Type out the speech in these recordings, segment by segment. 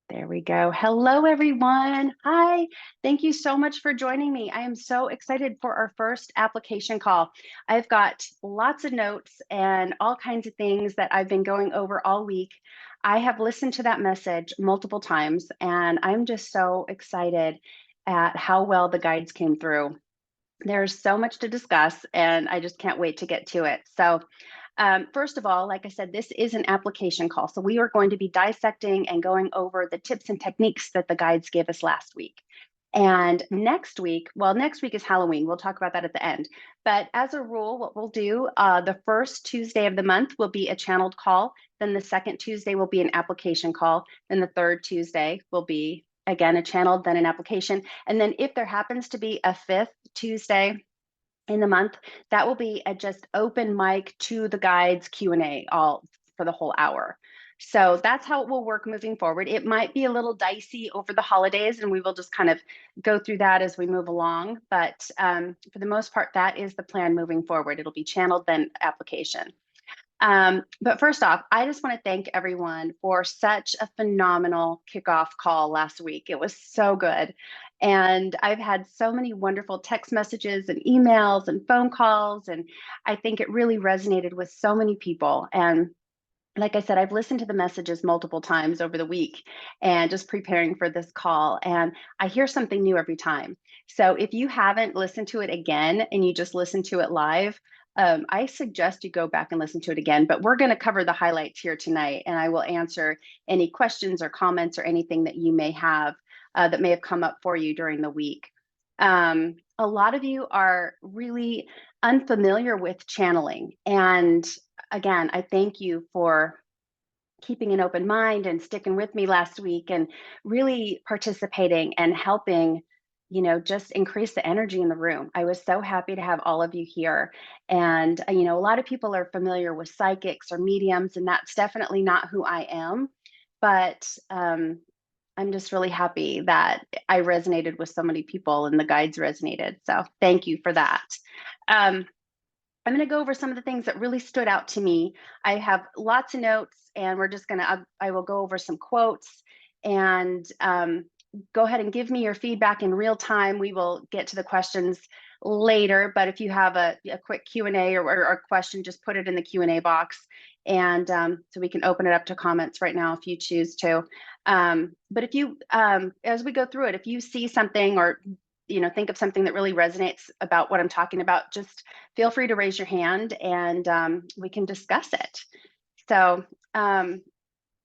There we go. Hello, everyone. Hi. Thank you so much for joining me. I am so excited for our first application call. I've got lots of notes and all kinds of things that I've been going over all week. I have listened to that message multiple times, and I'm just so excited at how well the guides came through. There's so much to discuss, and I just can't wait to get to it. First of all, like I said, this is an application call. So we are going to be dissecting and going over the tips and techniques that the guides gave us last week. And next week, well, next week is Halloween. We'll talk about that at the end. But as a rule, what we'll do, the first Tuesday of the month will be a channeled call. Then the second Tuesday will be an application call. Then the third Tuesday will be, again, a channeled, then an application. And then if there happens to be a fifth Tuesday in the month, that will be a just open mic to the guides Q&A all for the whole hour. So that's how it will work moving forward. It might be a little dicey over the holidays, and we will just kind of go through that as we move along. But for the most part, that is the plan moving forward. It'll be channeled, then application. But first off, I just want to thank everyone for such a phenomenal kickoff call last week. It was so good. And I've had so many wonderful text messages and emails and phone calls. And I think it really resonated with so many people. And like I said, I've listened to the messages multiple times over the week and just preparing for this call. And I hear something new every time. So if you haven't listened to it again and you just listen to it live, I suggest you go back and listen to it again. But we're going to cover the highlights here tonight, and I will answer any questions or comments or anything that you may have that may have come up for you during the week. A lot of you are really unfamiliar with channeling. And again, I thank you for keeping an open mind and sticking with me last week and really participating and helping, just increase the energy in the room. I was so happy to have all of you here. And, a lot of people are familiar with psychics or mediums, and that's definitely not who I am. But I'm just really happy that I resonated with so many people and the guides resonated. So thank you for that. Um, I'm going to go over some of the things that really stood out to me. I have lots of notes, and we're just going to, I will go over some quotes and go ahead and give me your feedback in real time. We will get to the questions later, but if you have a quick Q&A or a question, just put it in the Q&A box. And so we can open it up to comments right now if you choose to. But if you, as we go through it, if you see something or think of something that really resonates about what I'm talking about, just feel free to raise your hand and we can discuss it. So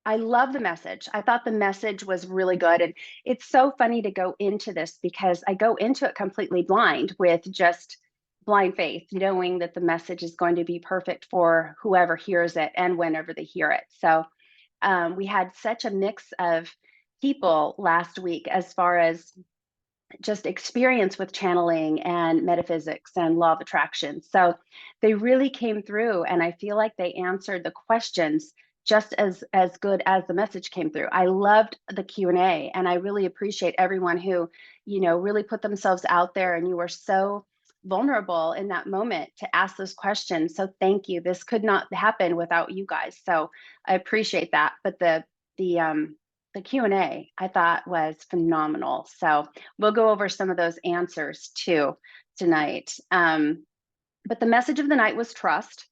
I love the message. I thought the message was really good. And it's so funny to go into this because I go into it completely blind with just blind faith, knowing that the message is going to be perfect for whoever hears it and whenever they hear it. So we had such a mix of people last week as far as just experience with channeling and metaphysics and law of attraction. So they really came through, and I feel like they answered the questions just as good as the message came through. I loved the Q&A, and I really appreciate everyone who, really put themselves out there, and you were so vulnerable in that moment to ask those questions. So thank you. This could not happen without you guys. So I appreciate that. But the Q&A I thought was phenomenal. So we'll go over some of those answers too tonight. But the message of the night was trust.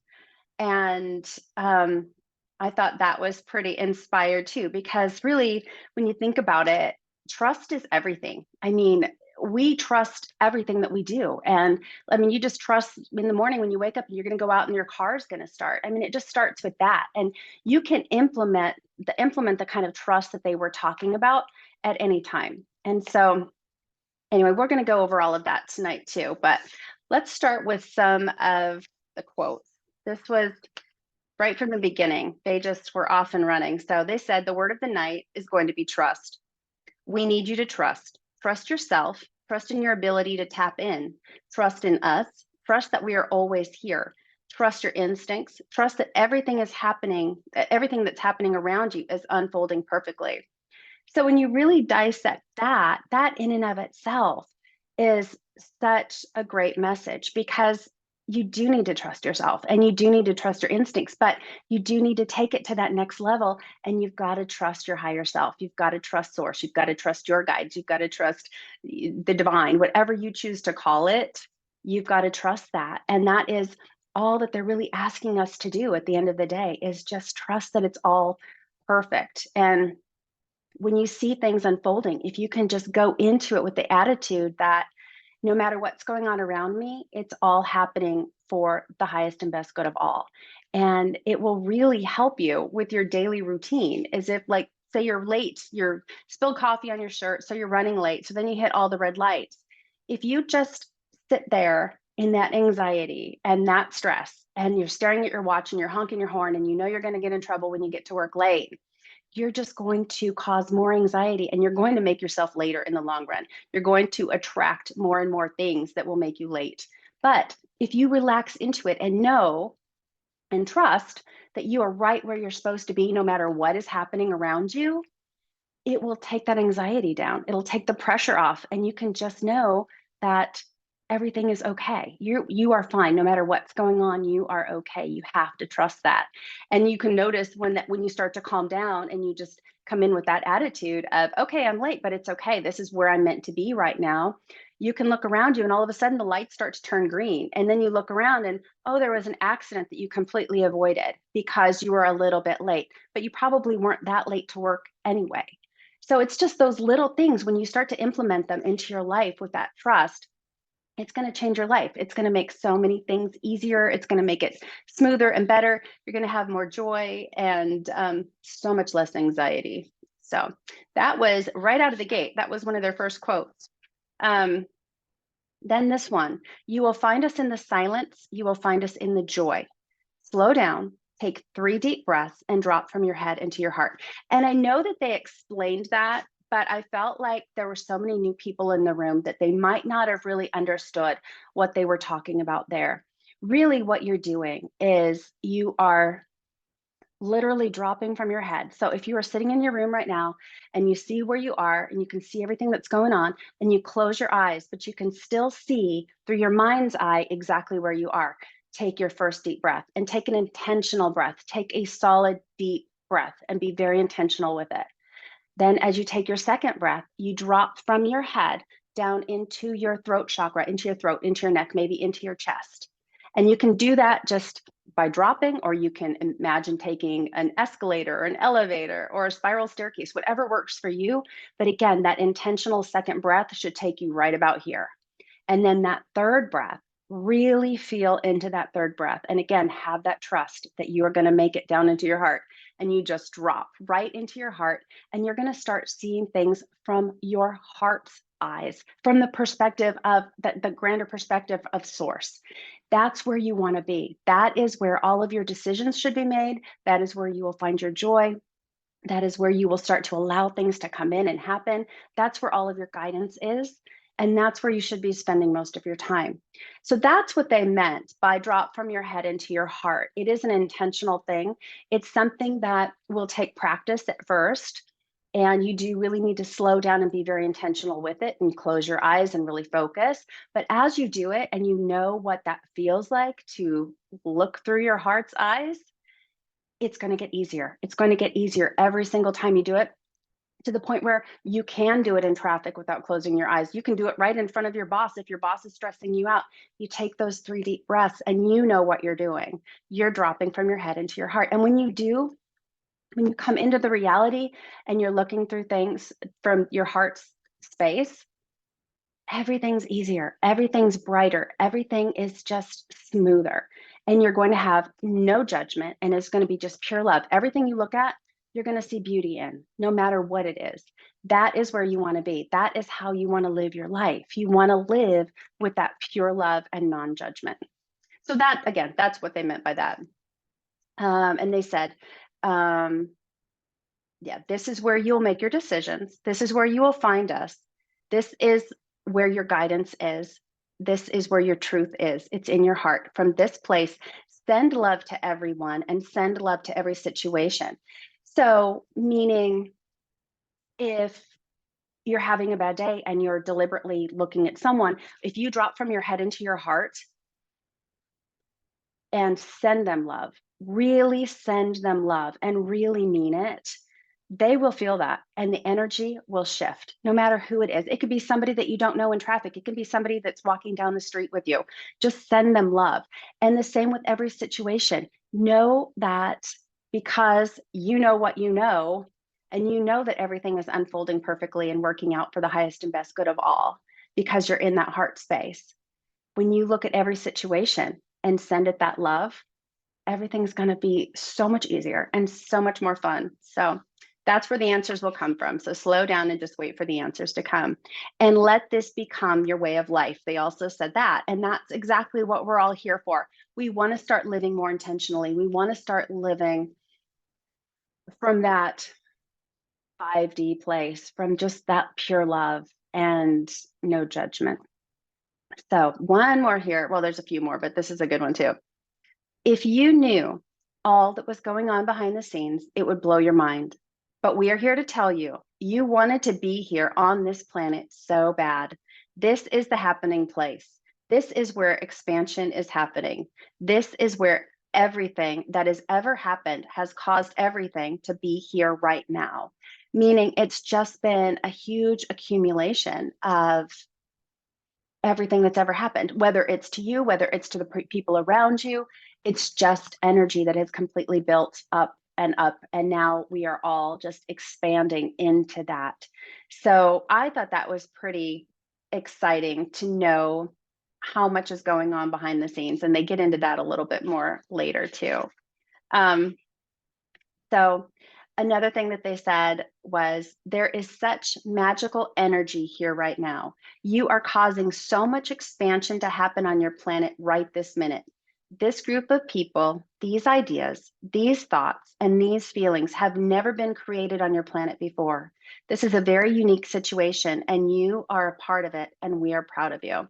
And I thought that was pretty inspired too, because really, when you think about it, trust is everything. I mean, we trust everything that we do. And I mean, you just trust in the morning when you wake up and you're going to go out and your car is going to start. I mean, it just starts with that. And you can implement the kind of trust that they were talking about at any time. And so anyway, we're going to go over all of that tonight too. But let's start with some of the quotes. This was right from the beginning. They just were off and running. So they said the word of the night is going to be trust. We need you to trust. Trust yourself. Trust in your ability to tap in. Trust in us. Trust that we are always here. Trust your instincts. Trust that everything is happening, everything that's happening around you is unfolding perfectly. So when you really dissect that in and of itself is such a great message, because you do need to trust yourself and you do need to trust your instincts, but you do need to take it to that next level. And you've got to trust your higher self. You've got to trust source. You've got to trust your guides. You've got to trust the divine, whatever you choose to call it. You've got to trust that. And that is all that they're really asking us to do at the end of the day, is just trust that it's all perfect. And when you see things unfolding, if you can just go into it with the attitude that no matter what's going on around me, it's all happening for the highest and best good of all. And it will really help you with your daily routine. As if, like, say you're late, you're spilled coffee on your shirt, so you're running late. So then you hit all the red lights. If you just sit there in that anxiety and that stress, and you're staring at your watch and you're honking your horn, and you know you're going to get in trouble when you get to work late, you're just going to cause more anxiety, and you're going to make yourself later in the long run. You're going to attract more and more things that will make you late. But if you relax into it and know and trust that you are right where you're supposed to be, no matter what is happening around you, it will take that anxiety down. It'll take the pressure off, and you can just know that everything is okay. You are fine no matter what's going on. You are okay. You have to trust that. And you can notice when you start to calm down and you just come in with that attitude of, okay, I'm late, but it's okay. This is where I'm meant to be right now. You can look around you, and all of a sudden the lights start to turn green. And then you look around and, oh, there was an accident that you completely avoided because you were a little bit late, but you probably weren't that late to work anyway. So it's just those little things. When you start to implement them into your life with that trust, it's going to change your life. It's going to make so many things easier. It's going to make it smoother and better. You're going to have more joy and so much less anxiety. So that was right out of the gate. That was one of their first quotes. Um, then this one: you will find us in the silence. You will find us in the joy. Slow down, take 3 deep breaths, and drop from your head into your heart. And I know that they explained that, but I felt like there were so many new people in the room that they might not have really understood what they were talking about there. Really, what you're doing is you are literally dropping from your head. So if you are sitting in your room right now and you see where you are and you can see everything that's going on, and you close your eyes, but you can still see through your mind's eye exactly where you are. Take your first deep breath and take an intentional breath. Take a solid deep breath and be very intentional with it. Then, as you take your second breath, you drop from your head down into your throat chakra, into your throat, into your neck, maybe into your chest. And you can do that just by dropping, or you can imagine taking an escalator or an elevator or a spiral staircase, whatever works for you. But again, that intentional second breath should take you right about here. And then that third breath, really feel into that third breath. And again, have that trust that you are going to make it down into your heart. And you just drop right into your heart. And you're going to start seeing things from your heart's eyes, from the perspective of the grander perspective of source. That's where you want to be. That is where all of your decisions should be made. That is where you will find your joy. That is where you will start to allow things to come in and happen. That's where all of your guidance is. And that's where you should be spending most of your time. So that's what they meant by drop from your head into your heart. It is an intentional thing. It's something that will take practice at first. And you do really need to slow down and be very intentional with it and close your eyes and really focus. But as you do it and you know what that feels like to look through your heart's eyes, it's going to get easier. It's going to get easier every single time you do it, to the point where you can do it in traffic without closing your eyes. You can do it right in front of your boss. If your boss is stressing you out, you take those 3 deep breaths and you know what you're doing. You're dropping from your head into your heart. And when you do, when you come into the reality and you're looking through things from your heart's space, everything's easier, everything's brighter, everything is just smoother. And you're going to have no judgment, and it's going to be just pure love. Everything you look at, you're going to see beauty in, no matter what it is. That is where you want to be. That is how you want to live your life. You want to live with that pure love and non-judgment. So that, again, that's what they meant by that. And they said, yeah, this is where you'll make your decisions. This is where you will find us. This is where your guidance is. This is where your truth is. It's in your heart. From this place, send love to everyone and send love to every situation. So, meaning, if you're having a bad day and you're deliberately looking at someone, if you drop from your head into your heart, and send them love, really send them love and really mean it, they will feel that and the energy will shift no matter who it is. It could be somebody that you don't know in traffic. It could be somebody that's walking down the street with you. Just send them love. And the same with every situation. Know that because you know what you know, and you know that everything is unfolding perfectly and working out for the highest and best good of all because you're in that heart space. When you look at every situation and send it that love, everything's going to be so much easier and so much more fun. So that's where the answers will come from. So slow down and just wait for the answers to come and let this become your way of life. They also said that. And that's exactly what we're all here for. We want to start living more intentionally. We want to start living from that 5D place, from just that pure love and no judgment. So one more here. Well, there's a few more, but this is a good one too. If you knew all that was going on behind the scenes, it would blow your mind. But we are here to tell you, you wanted to be here on this planet so bad. This is the happening place. This is where expansion is happening. This is where everything that has ever happened has caused everything to be here right now. Meaning it's just been a huge accumulation of everything that's ever happened, whether it's to you, whether it's to the people around you. It's just energy that has completely built up and up. And now we are all just expanding into that. So I thought that was pretty exciting to know how much is going on behind the scenes. And they get into that a little bit more later too. Um, so another thing that they said was there is such magical energy here right now. You are causing so much expansion to happen on your planet right this minute. This group of people, these ideas, these thoughts, and these feelings have never been created on your planet before. This is a very unique situation, and you are a part of it, and we are proud of you.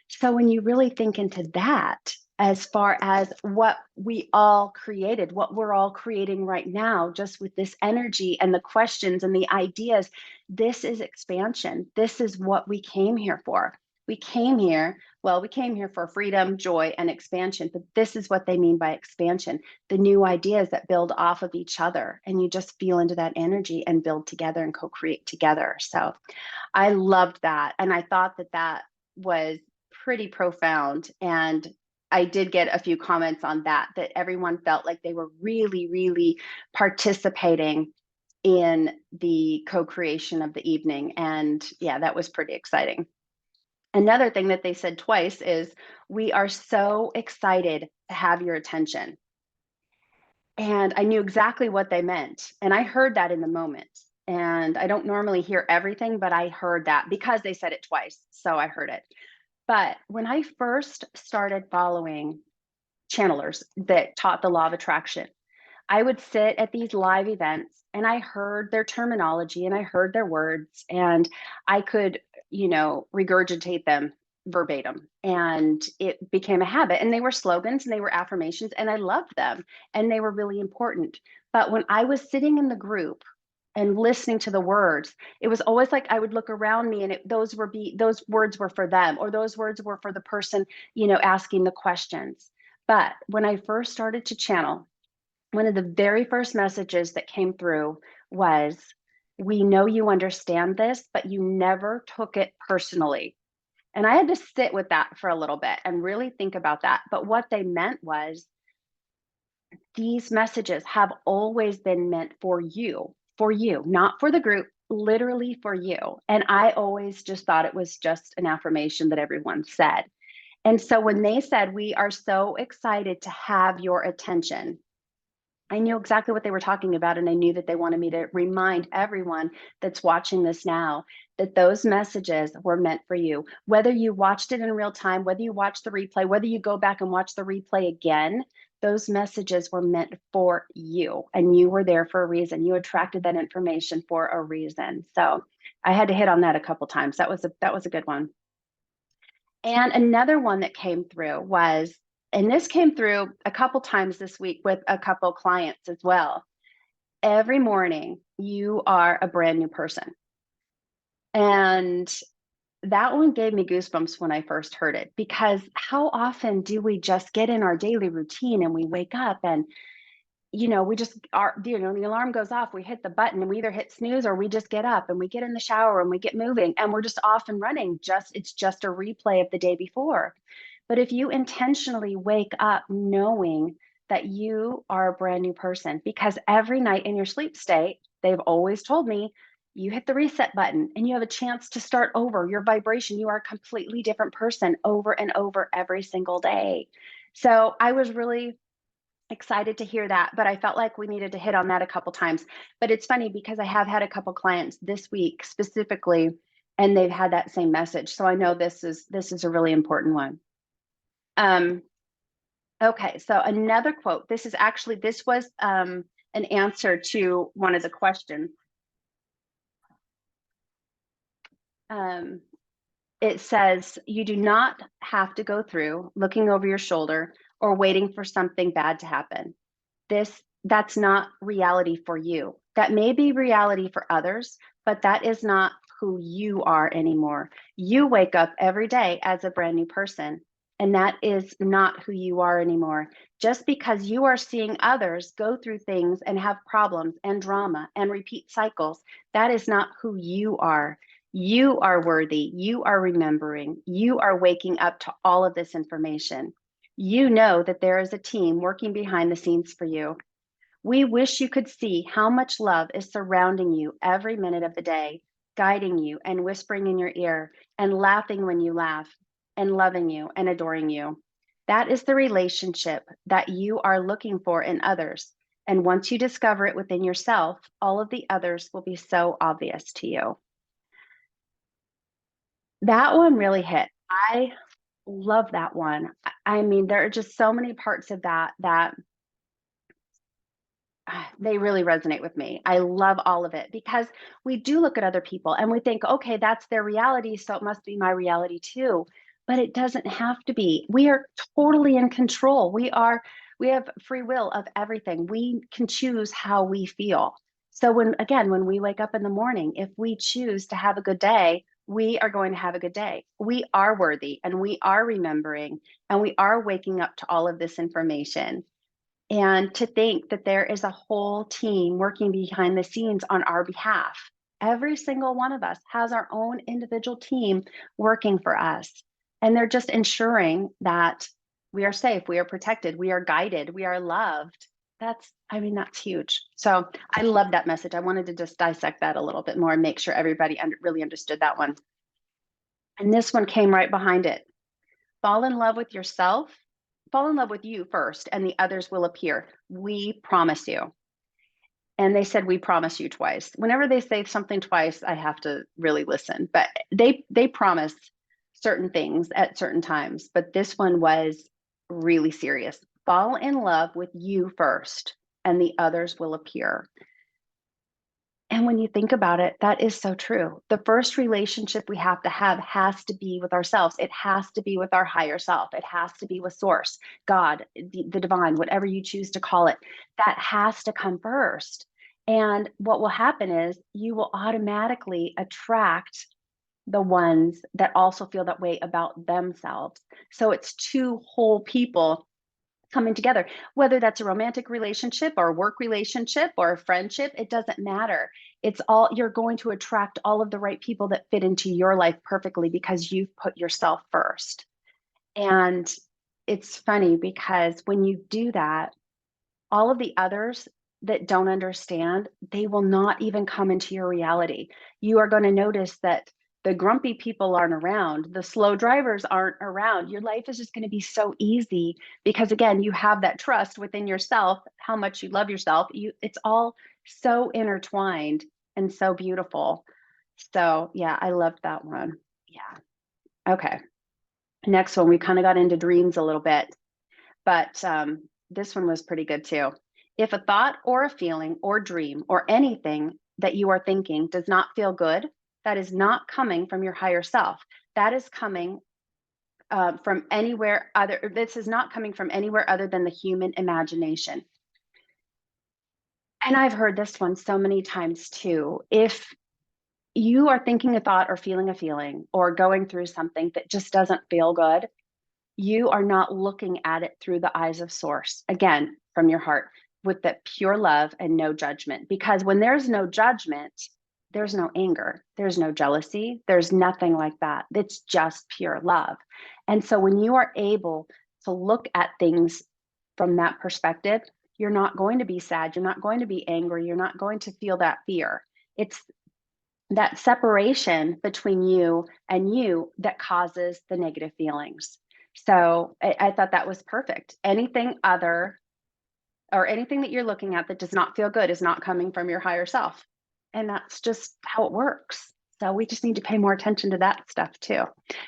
So when you really think into that, as far as what we all created, what we're all creating right now, just with this energy and the questions and the ideas, this is expansion. This is what we came here for. We came here, well, we came here for freedom, joy, and expansion, but this is what they mean by expansion, the new ideas that build off of each other. And you just feel into that energy and build together and co-create together. So I loved that. And I thought that that was pretty profound. And I did get a few comments on that, that everyone felt like they were really, really participating in the co-creation of the evening. And yeah, that was pretty exciting. Another thing that they said twice is, we are so excited to have your attention. And I knew exactly what they meant. And I heard that in the moment. And I don't normally hear everything, but I heard that because they said it twice. So I heard it. But when I first started following channelers that taught the law of attraction, I would sit at these live events and I heard their terminology and I heard their words and I could, regurgitate them verbatim. And it became a habit. And they were slogans and they were affirmations and I loved them and they were really important. But when I was sitting in the group and listening to the words, it was always like I would look around me and those words were for them, or those words were for the person, asking the questions. But when I first started to channel, one of the very first messages that came through was, we know you understand this, but you never took it personally. And I had to sit with that for a little bit and really think about that. But what they meant was, these messages have always been meant for you, not for the group, literally for you. And I always just thought it was just an affirmation that everyone said. And so when they said, we are so excited to have your attention, I knew exactly what they were talking about. And I knew that they wanted me to remind everyone that's watching this now that those messages were meant for you. Whether you watched it in real time, whether you watched the replay, whether you go back and watch the replay again, those messages were meant for you. And you were there for a reason. You attracted that information for a reason. So I had to hit on that a couple times. That was a good one. And another one that came through was, and this came through a couple times this week with a couple clients as well. Every morning, you are a brand new person. And That one gave me goosebumps when I first heard it, because how often do we just get in our daily routine and we wake up and we just are, the alarm goes off, we hit the button and we either hit snooze or we just get up and we get in the shower and we get moving and we're just off and running. It's just a replay of the day before. But if you intentionally wake up knowing that you are a brand new person, because every night in your sleep state, they've always told me, you hit the reset button and you have a chance to start over. Your vibration, you are a completely different person over and over every single day. So I was really excited to hear that, but I felt like we needed to hit on that a couple times. But it's funny because I have had a couple clients this week specifically, and they've had that same message. So I know this is a really important one. Okay, so another quote. This was an answer to one of the questions. It says, you do not have to go through looking over your shoulder or waiting for something bad to happen. That's not reality for you. That may be reality for others, but that is not who you are anymore. You wake up every day as a brand new person, and that is not who you are anymore. Just because you are seeing others go through things and have problems and drama and repeat cycles, that is not who you are. You are worthy. You are remembering. You are waking up to all of this information. You know that there is a team working behind the scenes for you. We wish you could see how much love is surrounding you every minute of the day, guiding you and whispering in your ear and laughing when you laugh and loving you and adoring you. That is the relationship that you are looking for in others. And once you discover it within yourself, all of the others will be so obvious to you. That one really hit. I love that one. I mean, there are just so many parts of that they really resonate with me. I love all of it because we do look at other people and we think, okay, that's their reality, so it must be my reality too. But it doesn't have to be. We are totally in control. We have free will of everything. We can choose how we feel. So when we wake up in the morning, if we choose to have a good day, we are going to have a good day. We are worthy and we are remembering and we are waking up to all of this information. And to think that there is a whole team working behind the scenes on our behalf. Every single one of us has our own individual team working for us. And they're just ensuring that we are safe, we are protected, we are guided, we are loved. That's huge. So I love that message. I wanted to just dissect that a little bit more and make sure everybody really understood that one. And this one came right behind it. Fall in love with yourself. Fall in love with you first, and the others will appear. We promise you. And they said, we promise you twice. Whenever they say something twice, I have to really listen. But they promise certain things at certain times. But this one was really serious. Fall in love with you first, and the others will appear. And when you think about it, that is so true. The first relationship we have to have has to be with ourselves. It has to be with our higher self. It has to be with source, God, the divine, whatever you choose to call it. That has to come first. And what will happen is you will automatically attract the ones that also feel that way about themselves. So it's two whole people coming together, whether that's a romantic relationship or a work relationship or a friendship, it doesn't matter. You're going to attract all of the right people that fit into your life perfectly because you've put yourself first. And it's funny because when you do that, all of the others that don't understand, they will not even come into your reality. You are going to notice that the grumpy people aren't around, the slow drivers aren't around. Your life is just going to be so easy because, again, you have that trust within yourself, how much you love yourself. It's all so intertwined and so beautiful. So yeah, I loved that one. Yeah. Okay. Next one, we kind of got into dreams a little bit, but this one was pretty good too. If a thought or a feeling or dream or anything that you are thinking does not feel good, that is not coming from your higher self. That is coming from anywhere other. This is not coming from anywhere other than the human imagination. And I've heard this one so many times too. If you are thinking a thought or feeling a feeling or going through something that just doesn't feel good, you are not looking at it through the eyes of source, again, from your heart, with that pure love and no judgment. Because when there's no judgment, there's no anger, there's no jealousy, there's nothing like that. It's just pure love. And so when you are able to look at things from that perspective, you're not going to be sad, you're not going to be angry, you're not going to feel that fear. It's that separation between you and you that causes the negative feelings. So I thought that was perfect. Anything other or anything that you're looking at that does not feel good is not coming from your higher self. And that's just how it works. So we just need to pay more attention to that stuff too.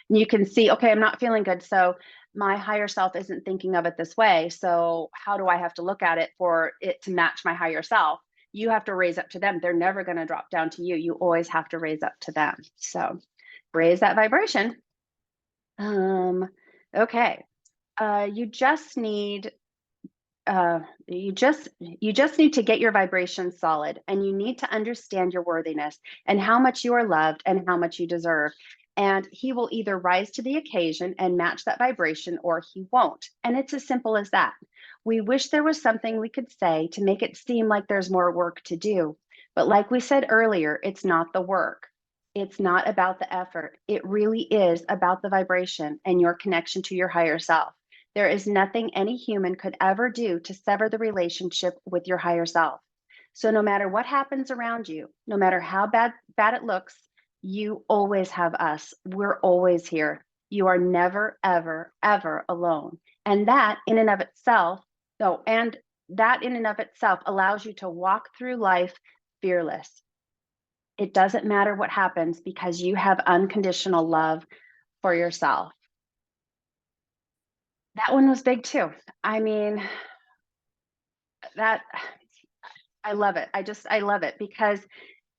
And you can see, okay, I'm not feeling good. So my higher self isn't thinking of it this way. So how do I have to look at it for it to match my higher self? You have to raise up to them. They're never going to drop down to you. You always have to raise up to them. So raise that vibration. Okay. You just need you just need to get your vibration solid, and you need to understand your worthiness and how much you are loved and how much you deserve. And he will either rise to the occasion and match that vibration, or he won't. And it's as simple as that. We wish there was something we could say to make it seem like there's more work to do. But like we said earlier, it's not the work. It's not about the effort. It really is about the vibration and your connection to your higher self. There is nothing any human could ever do to sever the relationship with your higher self. So no matter what happens around you, no matter how bad it looks, you always have us. We're always here. You are never, ever, ever alone. And that in and of itself, allows you to walk through life fearless. It doesn't matter what happens because you have unconditional love for yourself. That one was big too. I mean, that I love it. I love it because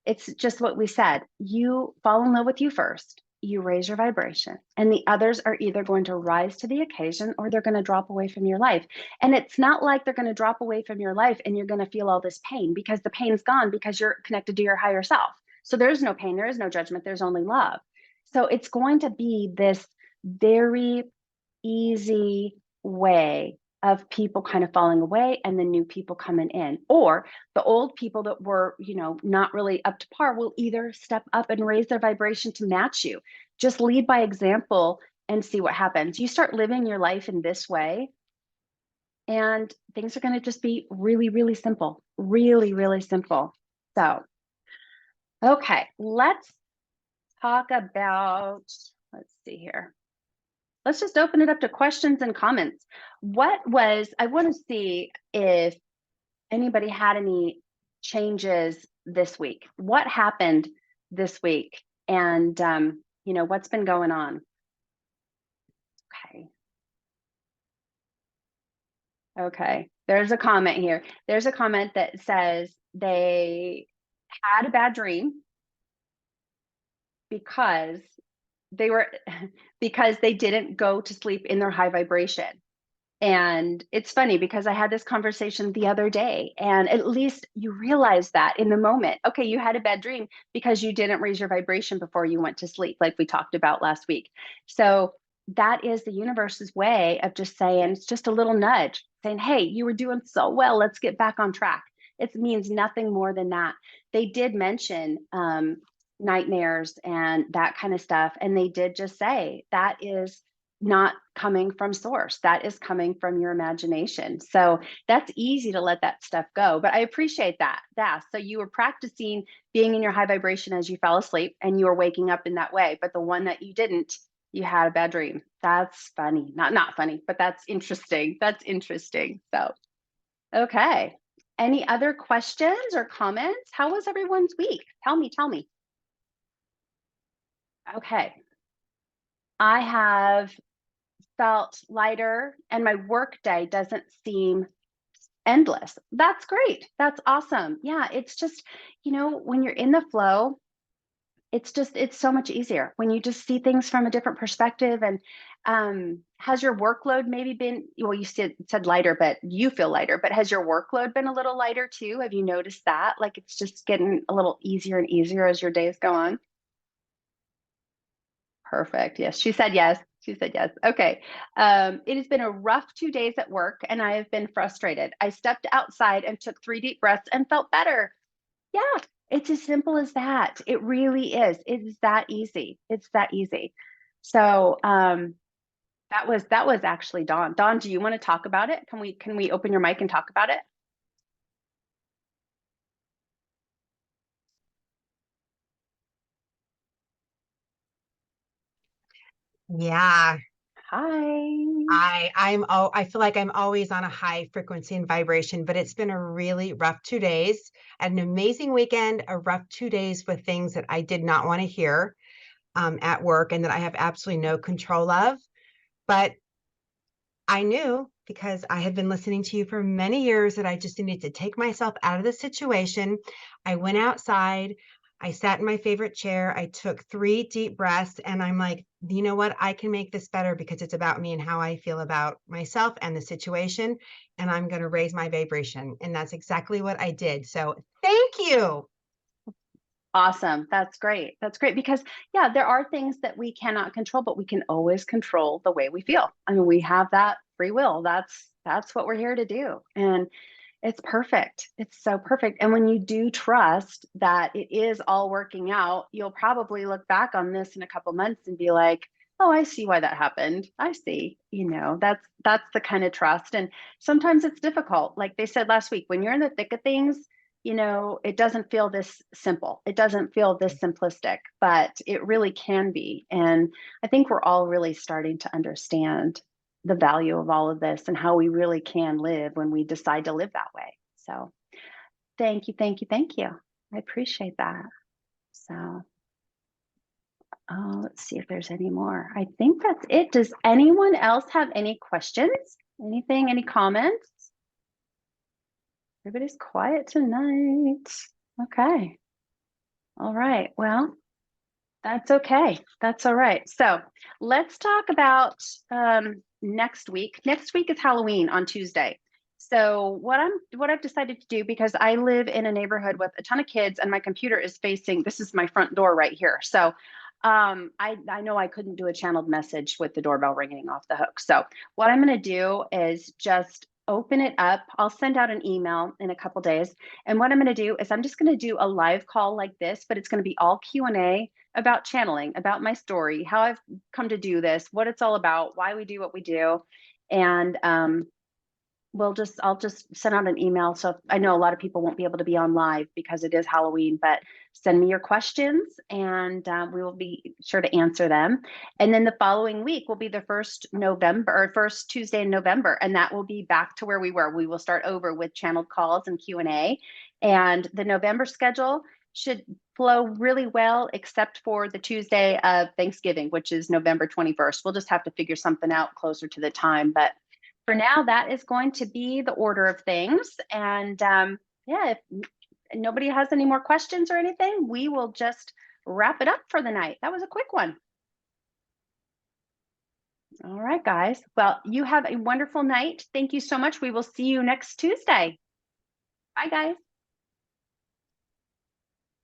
it's just what we said. You fall in love with you first, you raise your vibration, and the others are either going to rise to the occasion or they're going to drop away from your life. And it's not like they're going to drop away from your life and you're going to feel all this pain, because the pain's gone because you're connected to your higher self. So there's no pain, there is no judgment, there's only love. So it's going to be this very easy way of people kind of falling away and the new people coming in, or the old people that were, not really up to par will either step up and raise their vibration to match you. Just lead by example and see what happens. You start living your life in this way and things are going to just be really, really simple, really, really simple. So, okay, let's talk about, let's see here. Let's just open it up to questions and comments. I want to see if anybody had any changes this week. What happened this week? And, what's been going on? Okay. There's a comment here. There's a comment that says they had a bad dream because they didn't go to sleep in their high vibration. And it's funny because I had this conversation the other day, and at least you realize that in the moment. Okay, you had a bad dream because you didn't raise your vibration before you went to sleep, like we talked about last week. So that is the universe's way of just saying, it's just a little nudge saying, hey, you were doing so well, let's get back on track. It means nothing more than that. They did mention nightmares and that kind of stuff, and they did just say that is not coming from source. That is coming from your imagination. So that's easy to let that stuff go. But I appreciate that. So you were practicing being in your high vibration as you fell asleep, and you were waking up in that way. But the one that you didn't, you had a bad dream. That's funny. Not funny, but that's interesting. That's interesting. So, okay. Any other questions or comments? How was everyone's week? Tell me. Okay. I have felt lighter and my work day doesn't seem endless. That's great. That's awesome. Yeah, it's just, when you're in the flow, it's so much easier when you just see things from a different perspective, Has your workload maybe been, well, you said lighter, but you feel lighter, but has your workload been a little lighter too? Have you noticed that? Like it's just getting a little easier and easier as your days go on? Perfect. Yes, she said yes. She said yes. Okay. It has been a rough 2 days at work and I have been frustrated. I stepped outside and took 3 deep breaths and felt better. Yeah, it's as simple as that. It really is. It's that easy. It's that easy. So, that was actually Dawn. Dawn, do you want to talk about it? Can we open your mic and talk about it? Yeah, Hi. I feel like I'm always on a high frequency and vibration, but it's been a really rough 2 days. I had an amazing weekend, a rough 2 days with things that I did not want to hear at work and that I have absolutely no control of. But I knew because I had been listening to you for many years that I just needed to take myself out of the situation. I went outside, I sat in my favorite chair, I took 3 deep breaths, and I'm like, you know what? I can make this better because it's about me and how I feel about myself and the situation. And I'm going to raise my vibration. And that's exactly what I did. So thank you. Awesome. That's great. That's great because yeah, there are things that we cannot control, but we can always control the way we feel. I mean, we have that free will. That's what we're here to do. And it's perfect. It's so perfect. And when you do trust that it is all working out, you'll probably look back on this in a couple months and be like, "Oh, I see why that happened. I see." That's the kind of trust. And sometimes it's difficult. Like they said last week, when you're in the thick of things, it doesn't feel this simple. It doesn't feel this simplistic, but it really can be. And I think we're all really starting to understand the value of all of this and how we really can live when we decide to live that way. So thank you, thank you, thank you. I appreciate that. So let's see if there's any more. I think that's it. Does anyone else have any questions? Anything, any comments? Everybody's quiet tonight. Okay. All right. Well, that's okay. That's all right. So let's talk about next week. Next week is Halloween on Tuesday. So what I've decided to do, because I live in a neighborhood with a ton of kids and my computer is facing, this is my front door right here. So I know I couldn't do a channeled message with the doorbell ringing off the hook. So what I'm going to do is just open it up. I'll send out an email in a couple days. And what I'm going to do is I'm just going to do a live call like this, but it's going to be all Q&A about channeling, about my story, how I've come to do this, what it's all about, why we do what we do. And I'll just send out an email. So I know a lot of people won't be able to be on live because it is Halloween, but send me your questions and we will be sure to answer them. And then the following week will be the first Tuesday in November. And that will be back to where we were. We will start over with channeled calls and Q&A. And the November schedule should flow really well, except for the Tuesday of Thanksgiving, which is November 21st. We'll just have to figure something out closer to the time. But for now, that is going to be the order of things. And yeah, if nobody has any more questions or anything, we will just wrap it up for the night. That was a quick one. All right, guys. Well, you have a wonderful night. Thank you so much. We will see you next Tuesday. Bye, guys.